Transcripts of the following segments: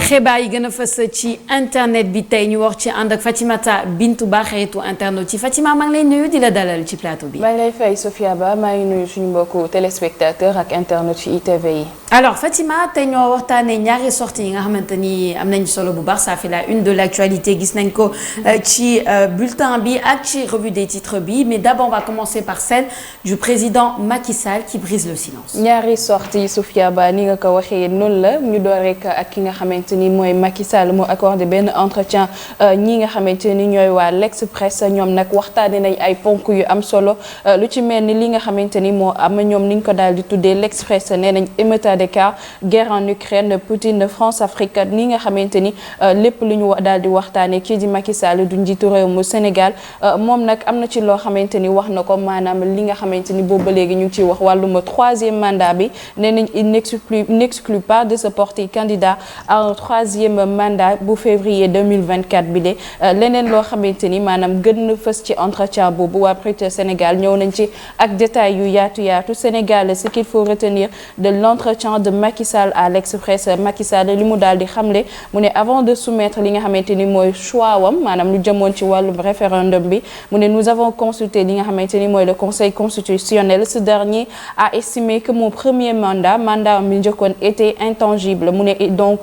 xibaar yi gën a fës ci internet bi tey ñu wax ci ànd ak Fatimata Bintou Ba xaritu internet ci Fatima maa ngi lay nuyu di la dalal ci plateau bi. maa ngi lay fay Sophia Ba maa ngi nuyu suñu mbokku téléspectateur ak internet ci ITV yi. alors Fatima tey ñoo waxtaanee ñaari sorties yi nga xamante ni am nañu solo bu baax ça fait la une de l'actualité gis nañ ko ci bulletin bi ak ci revue des titres bi mais d'abord on va commencer par celle du président Macky Sall qui brise le silence. ñaari sorties Sophia Ba ni nga ko waxee noonu la ñu door rek ak ki nga xamante ni mooy Macky Sall moo accordé benn entretien ñi nga xamante ni ñooy waa l'Express ñoom nag waxtaanee nañ ay ponk yu am solo lu ci mel ni li nga xamante ni moo am ñoom niñ ko daal di tuddee l'Express nee nañ état de guerre en Ukraine Poutine France Afrique ni nga xamante ni lépp lu ñu daal di waxtaanee kii di Macky Sall du njiitu réew mu Sénégal moom nag am na ci loo xamante ni wax na ko maanaam li nga xamante ni boobu ba léegi ñu ngi ciy wax wàllum troisième mandat bi nee nañ il n'exclut pas de se porter candidat à un troisième mandat bu février 2024 bi de leneen loo xamante ni maanaam gën na fës ci entretien boobu waa Presse Sénégal ñëw nañ ci ak détails yu yaatu Sénégal ce qu'il faut retenir de l'entretien de Macky Sall à l'Express Macky Sall li mu daal di xamle mu ne avant de soumettre li nga xamante ni mooy choix wam maanaam lu jëmoon ci wàllum référendum bi mu ne nous avons consulté li nga xamante ni mooy le Conseil constitutionnel ce dernier a estimé que mon premier mandat mi njëkkoon était intangible mu ne donc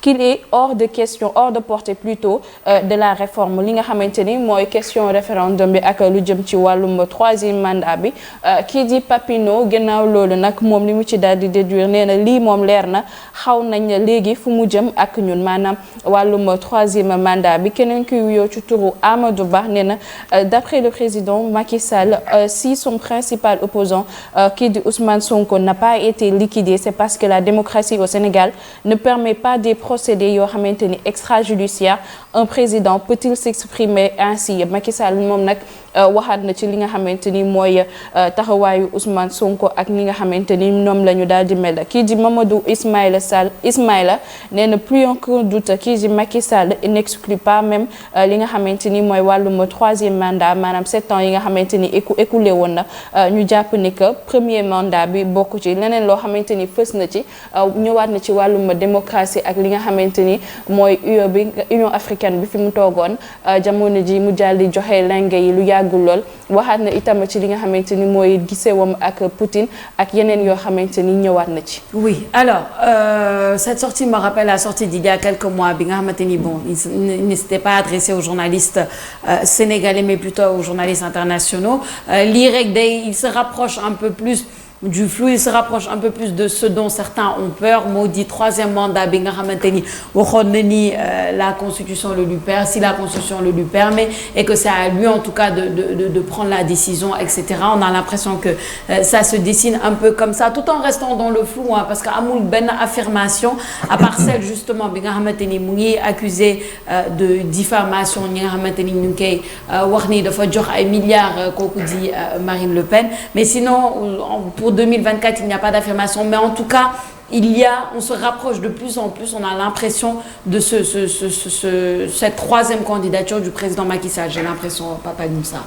qu'il est hors de question hors de portée plutôt de la réforme li nga xamante ni mooy question référendum bi ak lu jëm ci wàllum troisième mandat bi kii di Papineau gannaaw loolu nag moom li mu ci daal di déduire nee na lii moom leer na xaw nañ léegi fu mu jëm ak ñun maanaam wàllum troisième mandat bi keneen kuy wuyoo ci turu Amadou Ba nee na d'après le président Macky Sall si son principal opposant kii di Ousmane Sonko n'a pas été liquidé c'est parce que la démocratie au Sénégal ne permet pas des procédés yoo xamante ni extrajudiciaires un président peut-il s'exprimer ainsi Macky Sall moom nag waxaat na ci li nga xamante ni mooy taxawaayu Ousmane Sonko ak ñi nga xamante ni ñoom la ñu daal di mel kii di Mamadou Ismaïla nee na plus aucun doute kii di Macky Sall n'exclut pas même li nga xamante ni mooy wàllum troisième mandat maanaam 7 ans yi nga xamante ni écoulé woon na ñu jàpp ni que premier mandat bi bokk ci leneen loo xamante ni fës na ci ñëwaat na ci wàllum démocratie ak li nga xamante ni mooy Union africaine bi fi mu toogoon jamono ji mu jàll di joxe lenge yi lu yàggul lool waxaat na itam ci li nga xamante ni mooy gisewam ak Poutine ak yeneen yoo xamante ni ñëwaat na ci. oui alors cette sortie me rappelle la sortie d'il y a quelques mois bi nga xamante ni bon il ne s'était pas adressé aux journalistes sénégalais mais plutôt aux journalistes internationaux lii rek il se rapproche un peu plus du flou il se rapproche un peu plus de ce dont certains ont peur moo di troisième mandat bi nga xamante ni waxoon na ni la constitution le lui permet si la constitution le lui permet et que c'est à lui en tout cas de prendre la décision etc on a l'impression que ça se dessine un peu comme ça tout en restant dans le flou parce que amul benn affirmation à part celle justement bi nga xamante ni mu ngi accusé de diffamation ñi nga xamante ni ñu ngi koy wax ni dafa jox ay milliards kooku di Marine Le Pen mais sinon pour 2024 il n'y a pas d'affirmation mais en tout cas on se rapproche de plus en plus on a l'impression de cette troisième candidature du président Macky Sall j'ai l'impression Papa Moussa.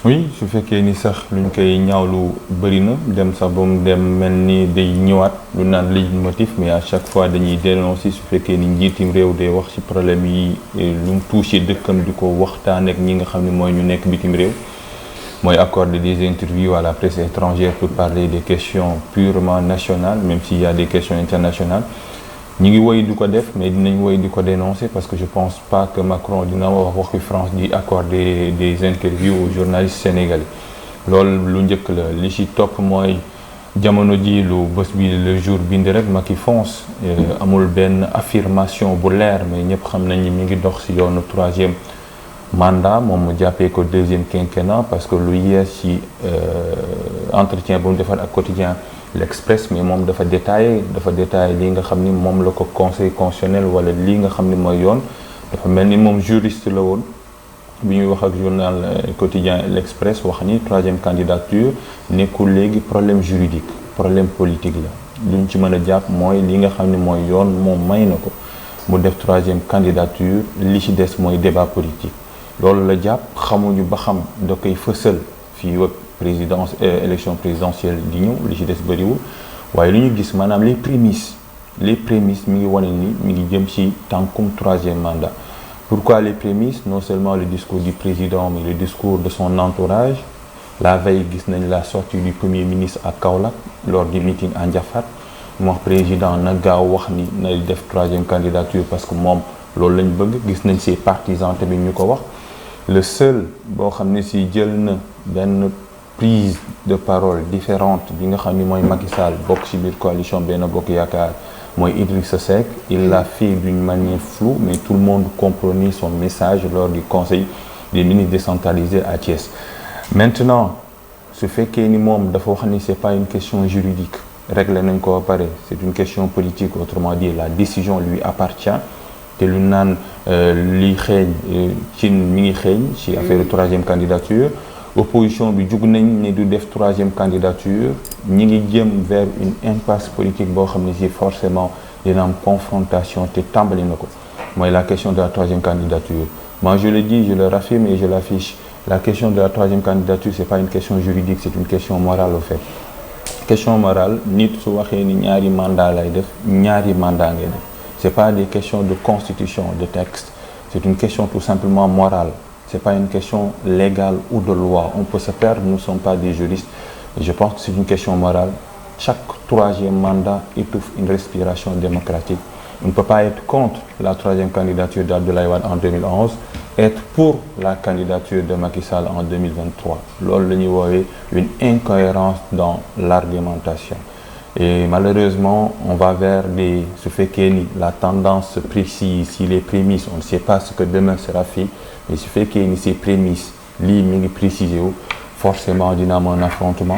oui su fekkee ni sax luñ koy ñaawlu bëri na dem sax ba mu dem mel ni day ñëwaat lu naan législatif mais à chaque fois dañuy dénoncer su fekkee ni njiitim réew day wax ci problème yi lu mu touché dëkkam di ko waxtaan ak ñi nga xam ne mooy ñu nekk bitim réew. mooy accorder des interviews à la presse étrangère pour parler des questions purement nationales même s'il y a des questions internationales ñi ngi woy di ko def mais dinañ woy di ko dénoncer parce que je pense pas que Macron dina wax waxi France di accorder des interviews aux journalistes sénégalais loolu lu njëkk la li ci topp mooy jamono ji lu bés bi le jour bindi rek Macky fonce amul benn affirmation bu leer mais ñëpp xam nañ ni mi ngi dox ci yoonu troisième mandat moom mu jàppee ko deuxième quinquennat parce que lu yees ci entretien bu mu defar ak quotidien l'Express mais moom dafa détaillé li nga xam ni moom la ko conseil constitutionnel wala lii nga xam ni mooy yoon dafa mel ni moom juriste la woon bi ñuy wax ak journal quotidien l'Express wax ni troisième candidature nekkul léegi problème juridique problème politique la lu ñu ci mën a jàpp mooy li nga xam ni mooy yoon moom may na ko mu def troisième candidature li ci des mooy débat politique loolu la jàpp xamuñu ba xam da koy fësal fii ak élection présidentielle di ñëw li ci des bëriwul waaye lu ñu gis maanaam les prémices les prémices mi ngi wane ni mi ngi jëm ci tànkum troisième mandat. Pourquoi les prémices? Non seulement le discours du président, mais le discours de son entourage. La veille gis nañ la sortie du premier ministre à Kaolack lors du meeting à Ndiafat mu wax président na gaaw wax ni na def troisième candidature parce que moom loolu lañ bëgg. Gis nañ ses partisans tamit ñu ko wax. Le seul boo xam ne si jël na benn prise de parole différente bi nga xam ni mooy Macky Sall bokk ci biir coalition Benno Bokk Yaakaar mooy Idrissa Seck. Il l'a fait d'une manière floue mais tout le monde comprenait son message lors du conseil des ministres décentralisé à Thiès. Maintenant su fekkee ni moom dafa wax ni c'est pas une question juridique réglé nañ ko ba pare c'est une question politique, autrement dit la décision lui appartient. te lu naan li xeeñ ci mi ngi xeeñ ci affaire troisième candidature. Opposition bi jug nañ ne du def troisième candidature ñi ngi jëm vers une impasse politique boo xam ne si forcément dina am confrontation te tàmbali na ko mooy la question de la troisième candidature. Moi je le dis, je le raffirme et je l'affiche. La question de la troisième candidature c'est pas une question juridique, c'est une question morale au fait. Question morale nit su waxee ni ñaari mandat lay def ñaari mandat ngay def. C'est pas des questions de constitution, de texte. C'est une question tout simplement morale. C'est pas une question légale ou de loi. On peut se perdre, nous ne sommes pas des juristes. Et je pense que c'est une question morale. Chaque troisième mandat étouffe une respiration démocratique. On ne peut pas être contre la troisième candidature d'Abdoulaye Wade en 2011, être pour la candidature de Macky Sall en 2023. Loolu la ñuy woowee une incohérence dans l'argumentation. Et malheureusement, on va vers su fekkee ni la tendance se précise, si les prémices, on ne sait pas ce que demain sera fait, mais su fekkee ni ces prémices lii mi ngi préciser wu forcément dina am un affrontement.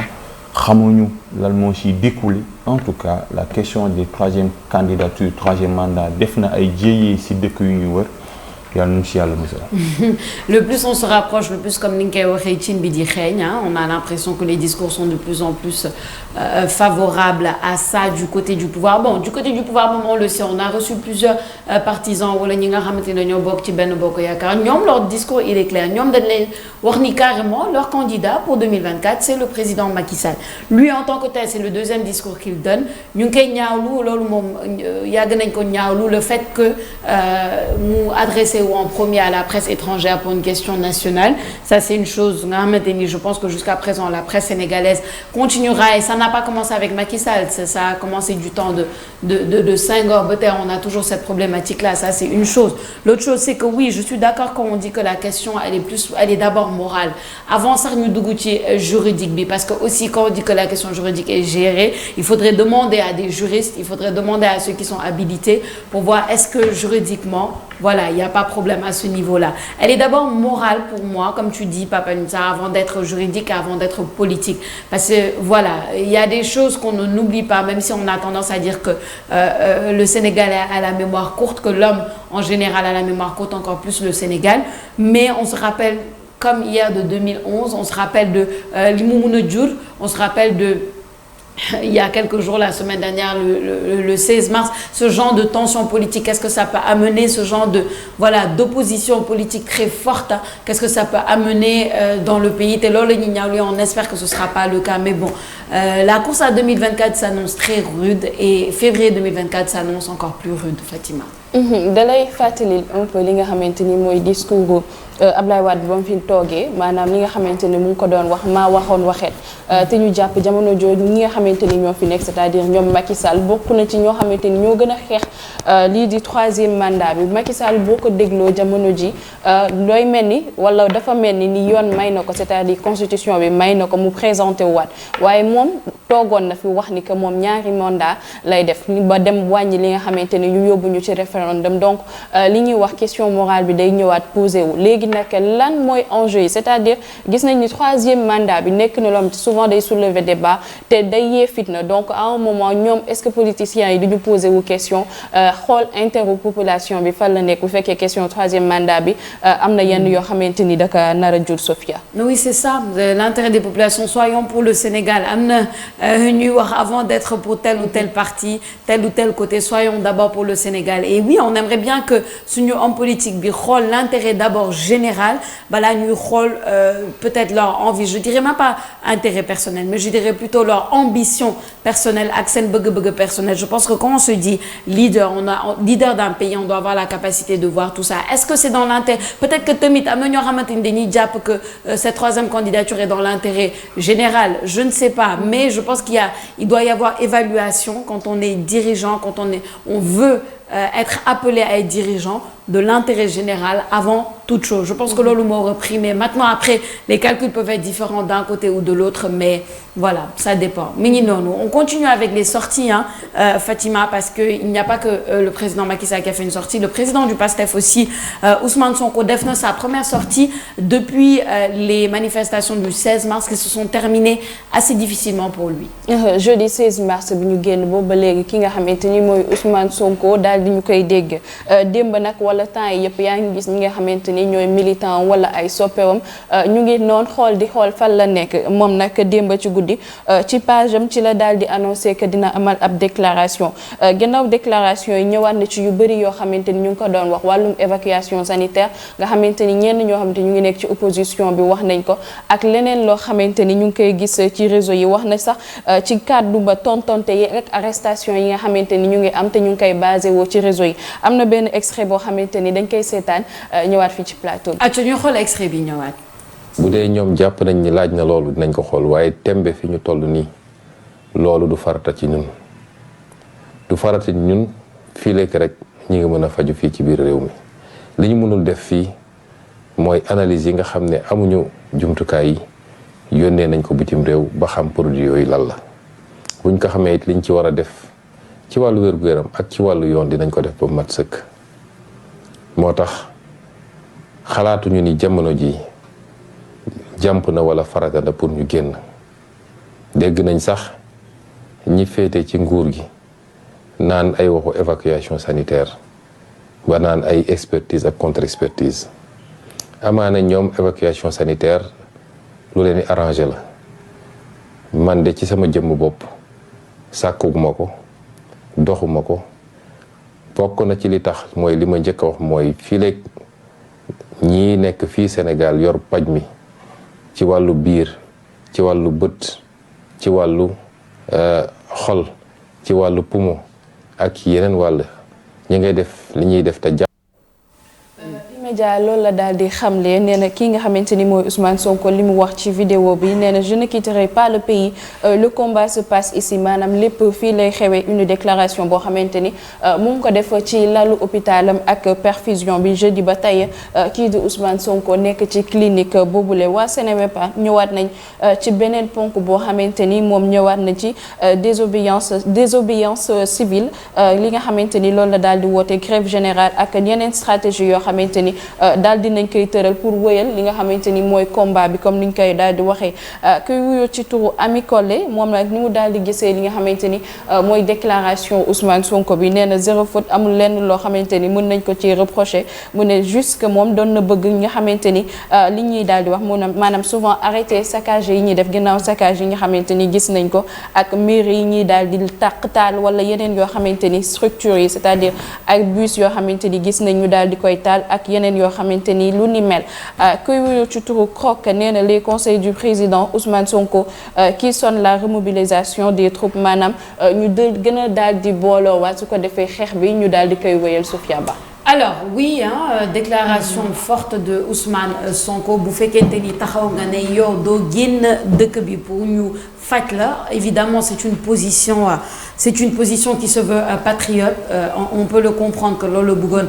Xamuñu lan moo ci découlé. En tout cas, la question des troisième candidature, troisième mandat def na ay jéyee ci dëkk yu ñu wër. Le plus on se rapproche, le plus comme ni nga koy waxee cin bi di xeeñ, on a l'impression que les discours sont de plus en plus favorables à ça du côté du pouvoir. Bon, du côté du pouvoir, on le sait, on a reçu plusieurs partisans wala ñi nga xamante ne ñoo bokk ci Benno Bokk Yaakaar. Ñoom leur discours il est clair. Ñoom dañ leen wax ni carrément leur candidat pour 2024 c'est le président Macky Sall. Lui en tant que tel, c'est le deuxième discours qu'il donne. Ñu ngi koy ñaawlu loolu moom yàgg nañ ko ñaawlu le fait que mu adressé ou en premier à la presse étrangère pour une question nationale. Ça, c'est une chose. Je pense que jusqu'à présent, la presse sénégalaise continuera et ça n'a pas commencé avec Macky Sall. Ça a commencé du temps de Senghor, Beter. On a toujours cette problématique-là. Ça, c'est une chose. L'autre chose, c'est que oui, je suis d'accord quand on dit que la question, elle est d'abord morale. Avant ça, nous dougouti juridique. Parce que aussi, quand on dit que la question juridique est gérée, il faudrait demander à des juristes, il faudrait demander à ceux qui sont habilités pour voir est-ce que juridiquement, voilà, il n'y a pas problème à ce niveau-là. Elle est d'abord morale pour moi, comme tu dis, Papa Nissa, avant d'être juridique, avant d'être politique. Parce que, voilà, il y a des choses qu'on n'oublie pas, même si on a tendance à dire que le Sénégal a la mémoire courte, que l'homme, en général, a la mémoire courte, encore plus le Sénégal. Mais on se rappelle, comme hier de 2011, on se rappelle de Limoumouna Diour, on se rappelle de... Il y a quelques jours, la semaine dernière, le 16 mars, ce genre de tension politique, qu'est-ce que ça peut amener, ce genre de, voilà, d'opposition politique très forte, qu'est-ce que ça peut amener dans le pays. On espère que ce ne sera pas le cas, mais bon, la course à 2024 s'annonce très rude et février 2024 s'annonce encore plus rude, Fatima. dalay fàttali un peu li nga xamante ni mooy discours Ablaye Wade ba mu fi toogee maanaam li nga xamante ni mu ngi ko doon wax maa waxoon waxeet te ñu jàpp jamono jooju ñi nga xamante ni ñoo fi nekk c'est-à-dire ñoom Macky Sall bokk na ci ñoo xamante ni ñoo gën a xeex lii di troisième mandat bi. Macky Sall boo ko dégloo jamono ji looy mel ni wala dafa mel ni yoon may na ko c'est-à-dire constitution bi may na ko mu présenté waat waaye moom toogoon na fi wax ni que moom ñaari mandat lay def ba dem wàññi li nga xamante ni ñu yóbbu ñu ci référendum. Donc li ñuy wax question morale bi day ñëwaat posé wu léegi nag lan mooy enjeu yi c'est-à-dire gis nañ ni troisième mandat bi nekk na loom souvent day soulever débat te day yee fitna. Donc à un moment ñoom est-ce que politiciens yi duñu posé wu question xool intérêt population bi fan la nekk bu fekkee question troisième mandat bi am na yenn yoo xamante ni daka nar a jur Sophia. Oui, c'est ça, l'intérêt des populations. Soyons pour le Sénégal. Am na ñuy wax avant d'être pour tel ou tel parti tel ou tel côté soyons d'abord pour le Sénégal et oui on aimerait bien que suñu homme politique bi xool l'intérêt d'abord général balaa ñuy xool peut-être leur envie je dirais même pas intérêt personnel mais je dirais plutôt leur ambition personnelle ak seen bëgg-bëgg personnel je pense que quand on se dit leader leader d'un pays on doit avoir la capacité de voir tout ça est-ce que c'est dans l'intérêt peut-être que tamit am na ñoo xamante ni dañuy jàpp que cette troisième candidature est dans l'intérêt général je ne sais pas mais je pense il doit y avoir évaluation quand on est dirigeant quand on veut être appelé à être dirigeant de l'intérêt général avant toute chose. Je pense que loolu moo repris mais maintenant après les calculs peuvent être différents d'un côté ou de l'autre mais voilà ça dépend mi ngi noonu on continue avec les sorties Fatima parce que il n'y a pas que le président Macky Sall qui a fait une sortie le président du PASTEF aussi Ousmane Sonko def na sa première sortie depuis les manifestations du 16 mars qui se sont terminées assez difficilement pour lui. Jeudi 16 mars bi ñu génn boobu ba léegi ki nga xamante ni mooy Ousmane Sonko daal di ñu koy dégg démb nag wala temps yi yëpp yaa ngi gis ñi nga xamante ni ñooy militant wala ay soppewam ñu ngi noon xool di xool fan la nekk moom nag démb ci guddi ci page am ci la daal di annoncé que dina amal ab déclaration gannaaw déclaration yi ñëwaat na ci yu bëri yoo xamante ni ñu ngi ko doon wax wàllum évacuation sanitaire nga xamante ni ñenn ñoo xamante ñu ngi nekk ci opposition bi wax nañ ko ak leneen loo xamante ni ñu ngi koy gis ci réseau yi wax na sax ci kàddu ba tontonte yi ak arrestation yi nga xamante ni ñu ngi am te ñu ngi koy basé woo ci réseau yi am na benn extrait boo xamante ni dañ koy seetaan ñëwaat fii ci plateau bi. ñu xool extrait bi ñëwaat. bu dee ñoom jàpp nañ ni laaj na loolu dinañ ko xool waaye tembe fi ñu toll nii loolu du farata ci ñun du farata ci ñun fii lekk rek ñi ngi mën a faju fii ci biir réew mi li ñu mënul def fii mooy analyse yi nga xam ne amuñu jumtukaay yi yónnee nañ ko bitim réew ba xam produit yooyu lan la buñ ko xamee it liñ ci war a def ci wàllu wér-gu-yaram ak ci wàllu yoon dinañ ko def ba mat sëkk moo tax xalaatuñu ni jamono ji jàmp na wala farata na pour ñu génn dégg nañ sax ñi féete ci nguur gi naan ay waxu évacuation sanitaire ba naan ay expertise ak contre expertise amaana ñoom évacuation sanitaire lu leen di arrangé la man de ci sama jëmm bopp sàkkuguma ko doxuma ko bokk na ci li tax mooy li ma njëkk a wax mooy fii léeg ñii nekk fii Sénégal yor paj mi ci wàllu biir ci wàllu bët ci wàllu xol ci wàllu poumon ak yeneen wàll ñi ngay def li ñuy def te média loolu la daal di xamle nee na kii nga xamante ni mooy Ousmane Sonko li mu wax ci vidéo bi nee na je ne quitterai pas le pays le combat se passe ici maanaam lépp fii lay xewee une déclaration boo xamante ni mu ngi ko def ci lalu hôpitalam ak perfusion bi jeudi ba tey kii di Ousmane Sonko nekk ci clinique boobule waa Seneweb ñëwaat nañ ci beneen ponk boo xamante ni moom ñëwaat na ci désobéissance civile li nga xamante ni loolu la daal di woote grève générale ak yeneen stratégie yoo xamante ni daal dinañ koy tëral pour wëyal li nga xamante ni mooy combat bi comme niñ koy daal di waxee kuy wuyoo ci turu Ami Collé moom nag ni mu daal di gisee li nga xamante ni mooy déclaration Ousmane Sonko bi nee na zéro faute amul lenn loo xamante ni mën nañ ko ci reprocher mu ne juste que moom doon na bëgg nga xamante ni li ñuy daal di wax mu ne maanaam souvent arrêté saccage yi ñuy def ginnaaw saccage yi nga xamante ni gis nañ ko ak mairie yi ñuy daal di tàq taal wala yeneen yoo xamante ni structures yi c'est-à-dire ay bus yoo xamante ni gis nañ ñu daal di koy taal ak yeneen yoo xamante ni lu ni mel kuy wuyoo ci turu Croc nee na les conseils du président Ousmane Sonko qui sonne la remobilisation des troupes maanaam ñu gën a daal di booloo waat su ko defee xeex bi ñu daal di koy wéyal Sophia Ba. Alors oui déclaration forte de Ousmane Sonko bu fekkente ni taxaw nga ne yow doo génn dëkk bi pour ñu faj la évidemment c'est une position qui se veut patriote on peut le comprendre que loolu bëggoon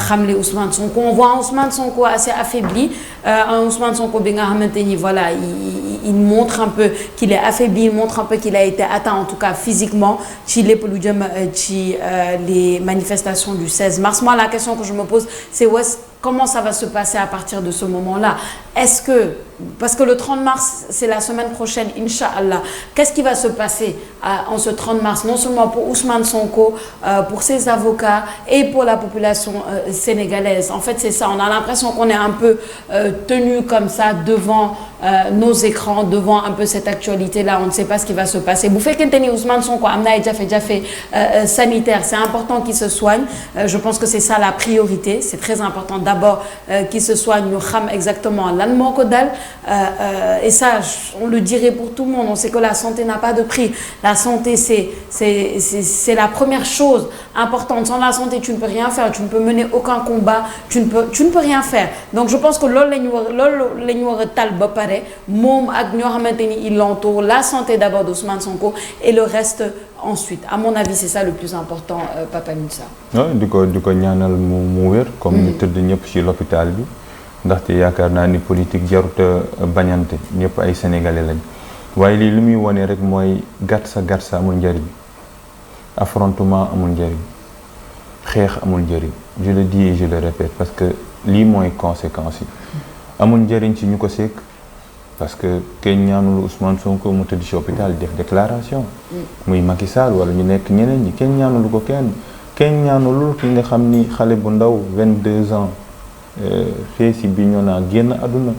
xamle Ousmane Sonko on voit Ousmane Sonko assez affaibli un Ousmane Sonko bi nga xamante ni voilà il montre un peu qu'il est affaibli il montre un peu qu'il a été atteint en tout cas physiquement ci lépp lu jëm ci les manifestations du 16 mars moi la question que je me pose c'est comment ça va se passer à partir de ce moment-là? Est-ce que, parce que le 30 mars, c'est la semaine prochaine, Inch'Allah, qu'est-ce qui va se passer en ce 30 mars? Non seulement pour Ousmane Sonko, pour ses avocats et pour la population sénégalaise. En fait, c'est ça. On a l'impression qu'on est un peu tenu comme ça devant nos écrans, devant un peu cette actualité-là. On ne sait pas ce qui va se passer. Bu fekkente ni Ousmane Sonko am na ay jafe-jafe sanitaire, c'est important qu'il se soigne. Je pense que c'est ça la priorité. C'est très important d'abord qu'il se soigne, ñu xam exactement lan moo ko dal. Et ça, on le dirait pour tout le monde. On sait que la santé n'a pas de prix. La santé, c'est la première chose importante. Sans la santé, tu ne peux rien faire. Tu ne peux mener aucun combat. Tu ne peux rien faire. Donc, je pense que loolu la ñu war a tal ba pare moom ak ñoo xamante ni il l'entoure, la santé d'abord d'Ousmane Sonko et le reste ensuite. À mon avis, c'est ça le plus important, Papa Moussa. waaw di ko ñaanal mu wér. comme ñu tëdd ñëpp ci l'hôpital bi. ndaxte yaakaar naa ni politique jaruta bañante ñëpp ay sénégalais lañ waaye lii lu muy wone rek mooy gatsa amul njëriñ affrontement amul njëriñ xeex amul njëriñ je le dis et je le répète parce que lii mooy conséquences yi amul njëriñ ci ñu ko sekk parce que kenn ñaanul Ousmane Sonko mu tëdd ci hôpital def déclaration muy Macky Sall wala ñu nekk ñeneen ñi kenn ñaanulu ko kenn ñaanulul ki nga xam ni xale bu ndaw 22 ans fee si Bignona génn àdduna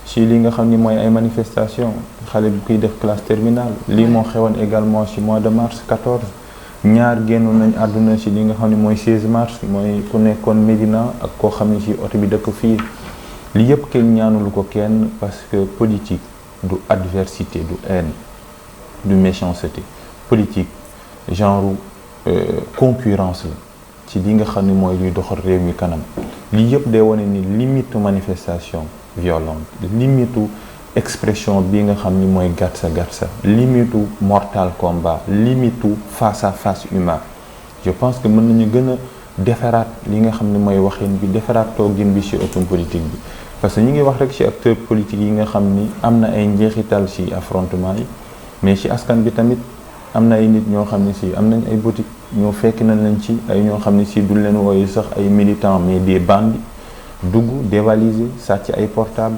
ci li nga xam ni mooy ay manifestation xale bu kuy def classe terminale lii moo xewoon également ci mois de mars 14 ñaar génn nañ àdduna ci li nga xam ni mooy 16 mars mooy ku nekkoon Médina ak koo xam ni ci oto bi dëkk fii li yëpp kenn ñaanulu ko kenn parce que politique du adversité du haine du méchanceté politique genre concurrence la ci li nga xam ni mooy luy doxal réew mi kanam lii yëpp day wane ni limite manifestation violente limite expression bi nga xam ni mooy gatsa limite mortal combat limite face à face humain je pense que mën nañu gën a defaraat li nga xam ni mooy waxin bi defaraat toogin bi ci ëttum politique bi parce que ñu ngi wax rek ci acteurs politiques yi nga xam ni am na ay njeexital ci affrontement yi mais ci askan bi tamit am na ay nit ñoo xam ne si am nañ ay boutique ñoo fekk nañ leen ci ay ñoo xam ne si du leen wooyu sax ay militants mais des bandits dugg dévaliser sàcc ay portable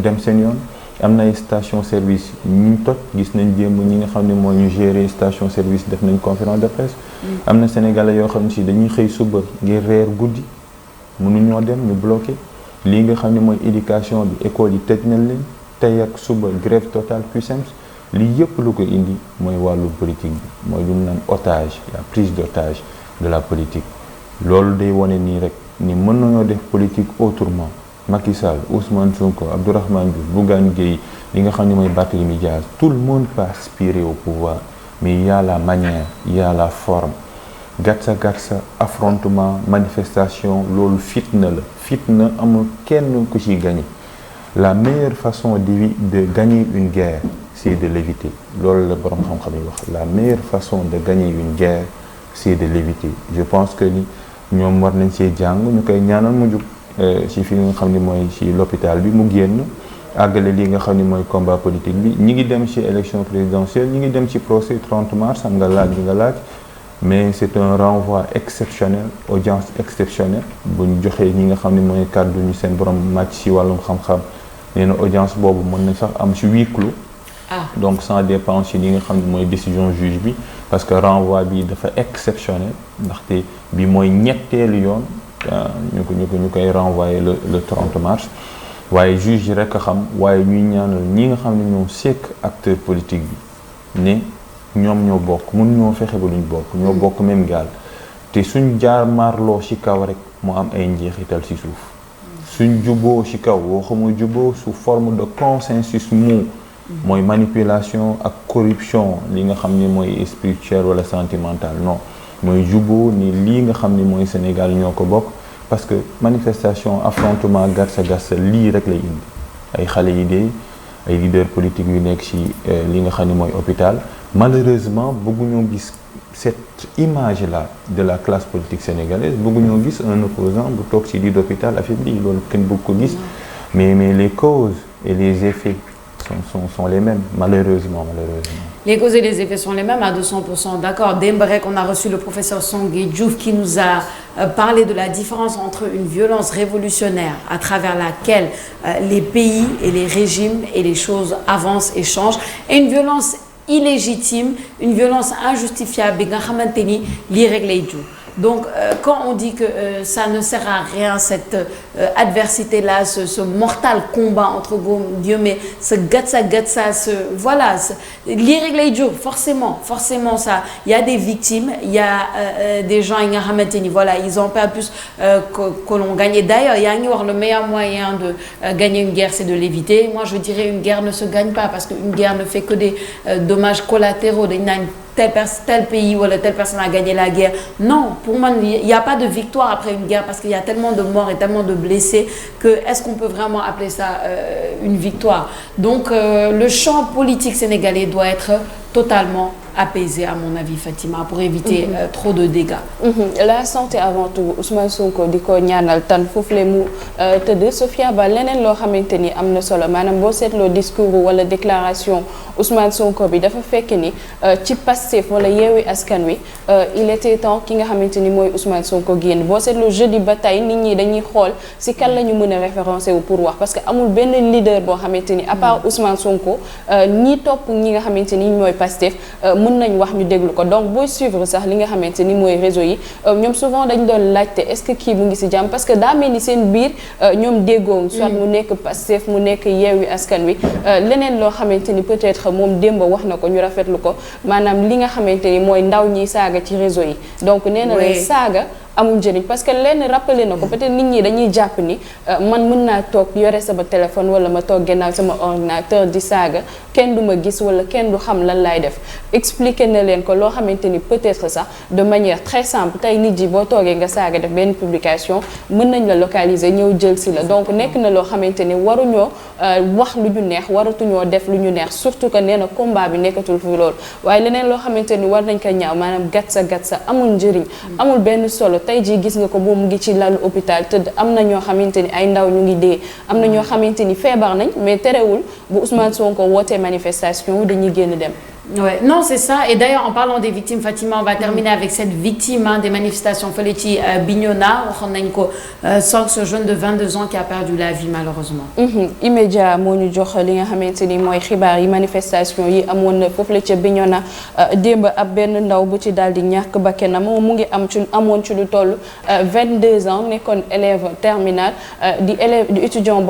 dem seen yoon am na ay station service ñu toj gis nañ démb ñi nga xam ne moo ñu gérer station service def nañ conférence de presse am na sénégalais yoo xam ne si dañuy xëy suba ngir reer guddi mënuñoo dem ñu bloqué lii nga xam ne mooy éducation bi école yi tëj nañ leen tey ak suba grève totale puissance lii yëpp lu ko indi mooy wàllu politique bi mooy lu ñu naan otage la prise d'otage de la politique loolu day wane nii rek ni mën nañoo def politique autrement Macky Sall Ousmane Sonko Abdourahmane Diouf Bougane Gueye li nga xam ne mooy Barthélémy Dias tout le monde peut aspirer au pouvoir mais il y a la manière il y a la forme gatsa affrontement manifestation loolu fitna amul kenn ku ci gagner la meilleure façon de gagner une guerre c'est de l'éviter loolu la borom xam-xam yi wax la meilleure façon de gagner une guerre c'est de l'éviter je pense que ni ñoom war nañ see jàng ñu koy ñaanal mu jug ci fi nga xam ni mooy ci l'hôpital bi mu génn àggale lii nga xam ni mooy combat politique bi ñi ngi dem ci élection présidentielle ñi ngi dem ci procès 30 mars am nga laaj bi nga laaj mais c'est un renvoi exceptionnel audience exceptionnelle bu ñu joxee ñi nga xam ni mooy kàddu ñu seen borom màcc ci wàllum xam-xam nee na audience boobu mën na sax am ci huis clos donc ça dépend ci li nga xam ne mooy décision juge bi parce que renvoi bi dafa exceptionnel ndaxte bi mooy ñetteelu yoon ñu koy renvoyer le 30 mars waaye juge yi rek a xam waaye ñuy ñaanal ñi nga xam ne ñoo sekk acteur politique bi ne ñoom ñoo bokk mun ñoo fexe ba luñ bokk ñoo bokk même gaal te suñ jaar marloo ci kaw rek mu am ay njeexital ci suuf suñ juboo ci kaw waxuma juboo sous forme de consensus mooy manipulation ak corruption li nga xam ni mooy spirituel wala sentimental non mooy juboo ni lii nga xam ni mooy Sénégal ñoo ko bokk parce que manifestation affrontement gatsa lii rek lay indi ay xale yi dee ay leaders politiques yu nekk ci li nga xam ni mooy hôpital malheureusement bëgguñoo gis cette image là de la classe politique sénégalaise bëgguñoo gis un opposant bu toog ci lit d'hôpital affaibli loolu kenn bëgg ko gis mais les causes et les effets sont les mêmes, malheureusement. Les causes et les effets sont les mêmes à 200%. D'accord. Démb rek, on a reçu le professeur Songué Diouf qui nous a parlé de la différence entre une violence révolutionnaire à travers laquelle les pays et les régimes et les choses avancent et changent et une violence illégitime, une violence injustifiable bi nga xamante ni lii rek lay jur Donc quand on dit que ça ne sert à rien cette adversité-là, ce mortal combat entre guillemets, ce gatsa, voilà, lii rek lay jur forcément ça. Il y a des victimes, il y a des gens yi nga xamante ni voilà, ils ont pas plus que l'on gagne. Et d'ailleurs yaa ngi wax le meilleur moyen de gagner une guerre, c'est de l'éviter. Moi je dirais une guerre ne se gagne pas parce qu'une guerre ne fait que des dommages collatéraux. dañ naan tel pays ou telle personne a gagné la guerre. Non, pour moi, il n'y a pas de victoire après une guerre parce qu'il y a tellement de morts et tellement de blessés que est-ce qu'on peut vraiment appeler ça une victoire? Donc, le champ politique sénégalais doit être totalement apaisé à mon avis, Fatima, pour éviter trop de dégâts. La santé avant tout, Ousmane Sonko di ko ñaanal tan foofu le mu tëdd. Sophia Ba leneen loo xamante ni am na solo maanaam boo seetloo discours wala déclaration Ousmane Sonko bi dafa fekk ni ci Pastef wala Yewwi Askan Wi il était temps ki nga xamante ni mooy Ousmane Sonko génn. Boo seetloo jeudi ba tey nit ñi dañuy xool si kan la ñu mën a référencé wu pour wax parce que amul benn leader boo xamante ni à part Ousmane Sonko ñi topp ñi nga xamante ni mooy Pastef mën nañ wax ñu déglu ko. Donc booy suivre sax li nga xamante ni mooy réseau yi ñoom souvent dañ doon laajte est-ce que kii mu ngi si jàmm parce que daa mel ni seen biir ñoom déggoom soit mu nekk Pastef mu nekk Yewwi Askan Wi leneen loo xamante ni peut-être moom démb wax na ko ñu rafetlu ko maanaam li nga xamante ni mooy ndaw ñiy saaga ci réseau yi. Donc nee na leen saaga amul njëriñ parce que lenn rappelé na ko peut-être nit ñi dañuy jàpp ni man mën naa toog yore sama téléphone wala ma toog gannaaw sama ordinateur di saaga kenn du ma gis wala kenn du xam lan laay def. Expliqué na leen ko loo xamante ni peut-être sax de manière très simple tey nit ji boo toogee nga saaga def benn publication mën nañ la localiser ñëw jël si la. Donc nekk na loo xamante ni waruñoo wax lu ñu neex waratuñoo def lu ñu neex surtout que nee na combat bi nekkatul fi loolu waaye leneen loo xamante ni war nañ ko ñaaw maanaam gatsa amul njëriñ amul benn solo. Tey jii gis nga ko boobu mu ngi ci lalu hôpital tëdd am na ñoo xamante ni ay ndaw ñu ngi dee am na ñoo xamante ni feebar nañ mais terewul bu Ousmane Sonko wootee manifestation dañuy génn dem. Ouais, non, c'est ça. Et d'ailleurs, en parlant des victimes, Fatima, on va terminer avec cette victime des manifestations fële ci Bignona. waxoon nañ ko ce jeune de 22 ans qui a perdu la vie malheureusement. Immédiat moo ñu jox li nga xamante ni mooy xibaar yi manifestation yi amoon na foofu la ca Bignona démb ab benn ndaw bu ci daal di ñàkk bakkanam moom mu ngi amoon ci lu toll 22 ans nekkoon élève terminal di étudiant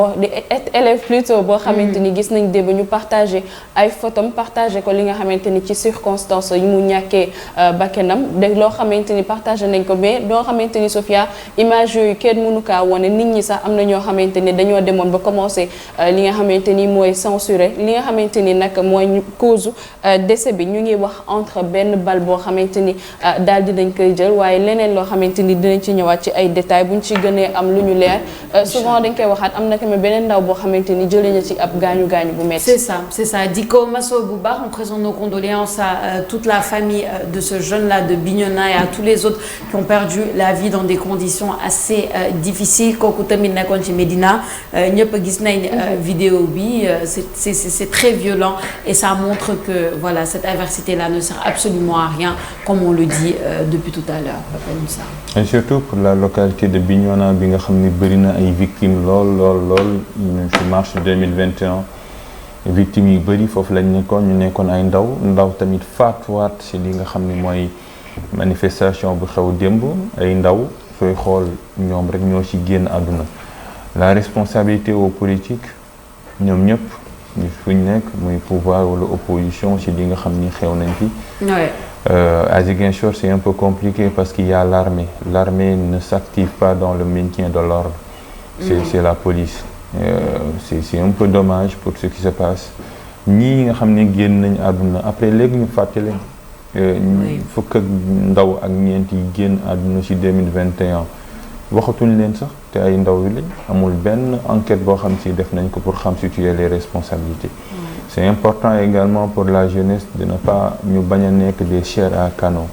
élève plutôt boo xamante ni gis nañ démb ñu partagé ay photos partagé ko li nga xamante ni ci circonstances yi mu ñàkkee bakkanam de loo xamante ni partagé nañ ko mais doo xamante ni Sophia image yooyu kenn mënu kaa wone nit ñi sax am na ñoo xamante ni dañoo demoon ba commencé li nga xamante ni mooy censuré li nga xamante ni nag mooy cause décès bi ñu ngi wax entre benn bal boo xamante ni daal di dañ koy jël waaye leneen loo xamante ni dinañ ci ñëwaat ci ay détails buñ ci gënee am lu ñu leer souvent dañ koy waxaat am na tamit beneen ndaw boo xamante ni jëlee na ci ab gaañu bu metti. C'est ça di ko maso bu baax on présente nos condoléances à toute la famille de ce jeune-là de Bignona et à tous les autres qui ont perdu la vie dans des conditions assez difficiles. Kooku tamit nekkoon ci Médina ñëpp gis nañ vidéo bi c'est très violent et ça montre que voilà cette adversité-là ne sert absolument à rien comme on le dit depuis tout à l'heure Papa Moussa. Et surtout pour la localité de Bignona bi nga xam ni bëri na ay victimes lool ci mars 2021 victimes yu bëri foofu lañ nekkoon ay ndaw tamit faatuwaat ci li nga xam ni mooy manifestation bu xew démb ay ndaw sooy xool ñoom rek ñoo ci génn àdduna la responsabilité aux politiques ñoom ñëpp fu ñu nekk muy pouvoir wala opposition ci li nga xam ni xew nañ fi. À Ziguinchor c'est un peu compliqué parce qu'il y a l'armée ne s'active pas dans le maintien de l'ordre c'est la police. C'est un peu dommage pour ce qui se passe ñii nga xam ne génn nañ àdduna après léegi ñu fàtte leen fukk ak ndaw ak ñeent yi génn àdduna ci 2021 waxatuñ leen sax te ay ndaw yi lañ amul benn enquête boo xam ci def nañ ko pour xam situer les responsabilités. C'est important également pour la jeunesse de ne pas ñu bañ a nekk des chairs à canon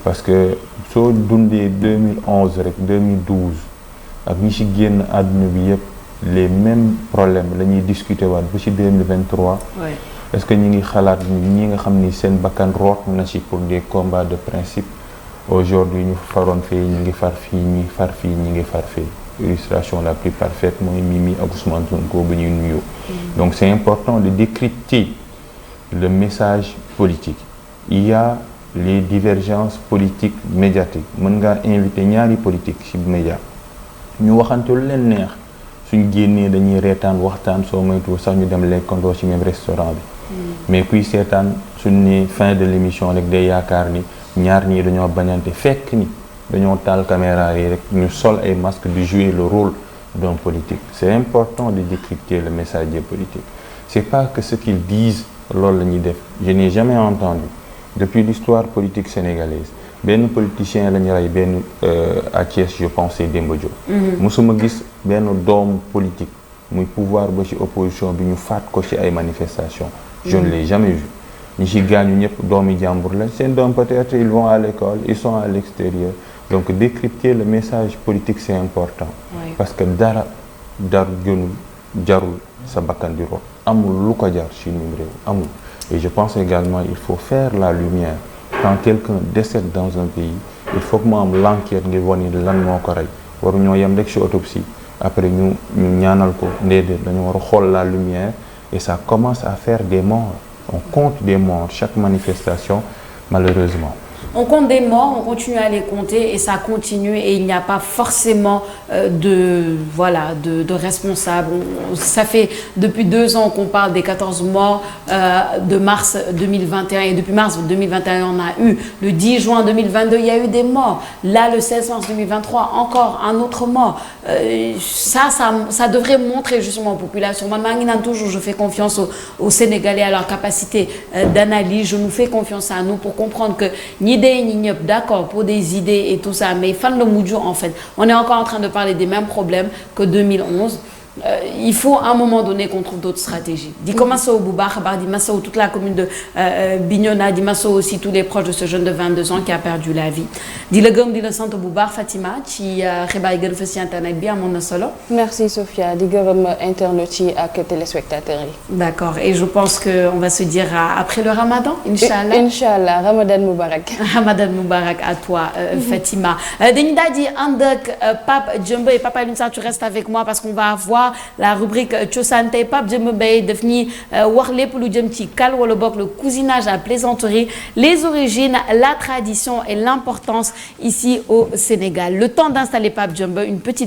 parce que soo dundee 2011 rek 2012 ak ñi ci génn àdduna bi yépp les mêmes problèmes la ñuy discuter waat ba ci 2023. Est-ce que ñi ngi xalaat ñi nga xam ni seen bakkan root na ci pour des combats de principe aujourd'hui ñu faroon fii ñi ngi far fii ñi far fii ñi ngi far fii illustration la plus parfaite mooy Mimi ak Ousmane Sonko ba ñuy nuyoo. Donc c'est important de décrypter le message politique. Il y a les divergences politiques médiatiques mën ngaa invité ñaari politique ci média ñu waxante lu leen neex suñ génnee dañuy reetaan waxtaan soo moytuwul sax ñu dem lekkandoo ci même restaurant bi mais kuy seetaan suñ ne fin de l'émission rek day yaakaar ni ñaar ñii dañoo bañante fekk ni dañoo taal caméra yi rek ñu sol ay masques de jouer le rôle d'un politique. C'est important de décrypter le message des politiques. C'est pas que ce qu'ils disent loolu la ñuy def. Je n'ai jamais entendu depuis l'histoire politique sénégalaise benn politicien la ñu rey benn à Thiès je pense Demba Diop. Musuma gis benn doomu politique muy pouvoir ba ci opposition bi ñu faat ko ci ay manifestations. Je ne l'ai jamais vu. ñi ci gaañu ñëpp doomi jàmbur la seen doom peut-être ils vont à l'école ils sont à l'extérieur donc décrypter le message politique c'est important. Oui. Parce que dara gënul jarul sa bakkan di rot amul lu ko jar ci ñun réew amul. Et je pense également il faut faire la lumière quand quelqu'un décède dans un pays il faut que mu am l'enquête ngir wane lan moo ko rey waruñoo yem rek ci autopsie après ñu ñaanal ko déedéet dañu war a xool la lumière et ça commence à faire des morts on compte des morts chaque manifestation malheureusement. On compte des morts, on continue à les compter et ça continue et il n'y a pas forcément de responsables. Ça fait depuis 2 ans qu'on parle des 14 morts de mars 2021 et depuis mars 2021 on a eu le 10 juin 2022 il y a eu des morts. Là le 16 mars 2023 encore un autre mort. Ça devrait montrer justement aux populations. Man maa ngi naan toujours je fais confiance aux Sénégalais à leur capacité d'analyse. Je nous fais confiance à nous pour comprendre que ñi ñi ñëpp d'accord pour des idées et tout ça mais fan la mujj en fait on est encore en train de parler des mêmes problèmes que 2011 il faut à un moment donné qu'on trouve d'autres stratégies di ko masawu bu baax a baax di masawu toute la commune de Bignona di masawu aussi tous les proches de ce jeune de 22 ans qui a perdu la vie di la gërëm di la sant bu baax Fatima ci xibaar yi gën a fës ci internet bi amoon na solo. merci Sophia di gërëm internautes yi ak téléspectateurs yi. d'accord et je pense que on va se dire après le Ramadan. Inch'Allah Inch'Allah Ramadan Moubarak. Ramadan Moubarak à toi Fatima dañu daal di ànd ak Pape Djembe et Papa Alioune Sarr tu restes avec moi parce qu'on va avoir la rubrique Cosaan tey Pape Djembe Mbaye daf ñuy wax lépp lu jëm ci kal wala bokk le cousinage à plaisanterie les origines la tradition et l'importance ici au Sénégal le temps d'installer Pape Djembe une petite